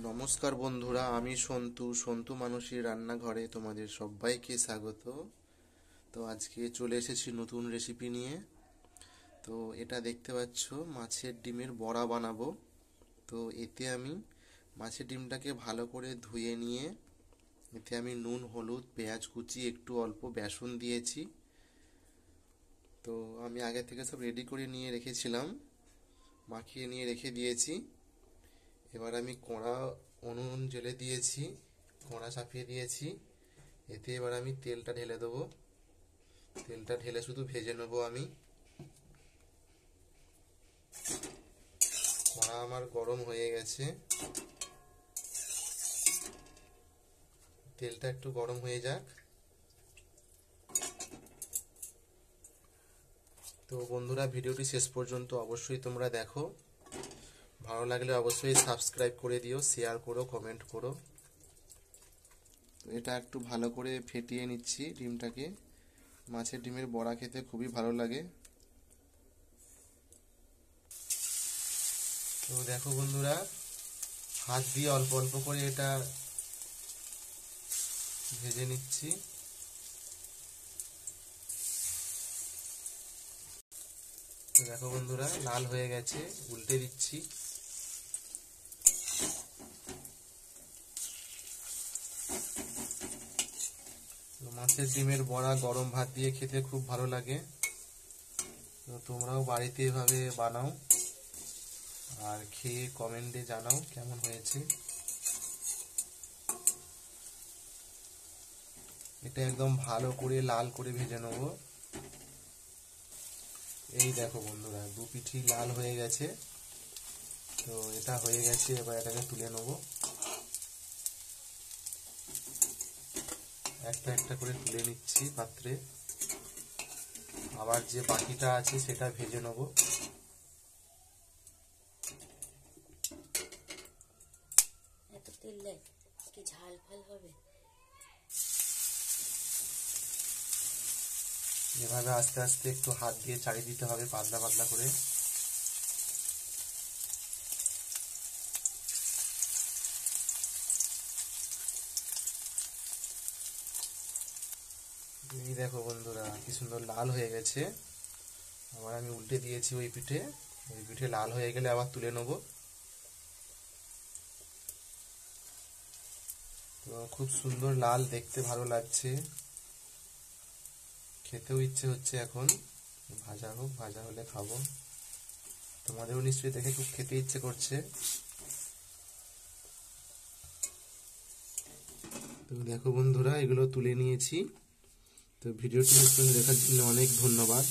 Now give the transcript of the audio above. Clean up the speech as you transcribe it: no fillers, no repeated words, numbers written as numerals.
নমস্কার বন্ধুরা, আমি সন্তু মানুষের রান্নাঘরে তোমাদের সবাইকে স্বাগত। তো আজকে চলে এসেছি নতুন রেসিপি নিয়ে। তো এটা দেখতে পাচ্ছ, মাছের ডিমের বড়া বানাবো। তো এতে আমি মাছের ডিমটাকে ভালো করে ধুয়ে নিয়ে এতে আমি নুন, হলুদ, পেঁয়াজ কুচি, একটু অল্প বেসন দিয়েছি। তো আমি আগে থেকে সব রেডি করে নিয়ে রেখেছিলাম, মাখিয়ে নিয়ে রেখে দিয়েছি। এবার আমি উনুন জ্বেলে দিয়েছি, কড়া চাপিয়ে দিয়েছি। এতে এবার আমি তেলটা ঢেলে দেবো। তেলটা ঢেলে শুধু ভেজে নেবো আমি। কড়া আমার গরম হয়ে গেছে, তেলটা একটু গরম হয়ে যাক। তো বন্ধুরা, ভিডিওটি শেষ পর্যন্ত অবশ্যই তোমরা দেখো। ভালো লাগলে অবশ্যই সাবস্ক্রাইব করে দিও, শেয়ার করো, কমেন্ট করো। এটা একটু ভালো করে ফেটিয়ে নিচ্ছি ডিমটাকে। মাছের ডিমের বড়া খেতে খুবই ভালো লাগে। তো দেখো বন্ধুরা, হাত দিয়ে অল্প অল্প করে এটা ভেজে নিচ্ছি। তো দেখো বন্ধুরা, লাল হয়ে গেছে, উল্টে দিচ্ছি। মাছের ডিমের বড়া গরম ভাত দিয়ে খেতে খুব ভালো লাগে। তো তোমরাও বাড়িতে এভাবে বানাও আর খেয়ে কমেন্টে জানাও কেমন হয়েছে। এটা একদম ভালো করে লাল করে ভেজে নেব। এই দেখো বন্ধুরা, দু পিঠি লাল হয়ে গেছে। তো এটা হয়ে গেছে, এবার এটাকে তুলে নেব। একটা একটা করে তুলে নিচ্ছি পাত্রে। আবার যে বাকিটা আছে সেটা ভেজে নেব। এত তেল দেয় কি ঝাল ফাল হবে? এভাবে আস্তে আস্তে একটু হাত দিয়ে চাড়িয়ে দিতে হবে, পাতলা পাতলা করে। এই দেখো বন্ধুরা, কি সুন্দর লাল হয়ে গেছে। আবার আমি উল্টে দিয়েছি ওই পিঠে। ওই পিঠে লাল হয়ে গেলে আবার তুলে নেব। তো খুব সুন্দর লাল, দেখতে ভালো লাগছে, খেতেও ইচ্ছে হচ্ছে এখন। ভাজা হোক, ভাজা হলে খাবো। তোমাদেরও নিশ্চয়ই দেখে খুব খেতে ইচ্ছে করছে। তো দেখো বন্ধুরা, এগুলো তুলে নিয়েছি। তো ভিডিওটি দেখার জন্য অনেক ধন্যবাদ।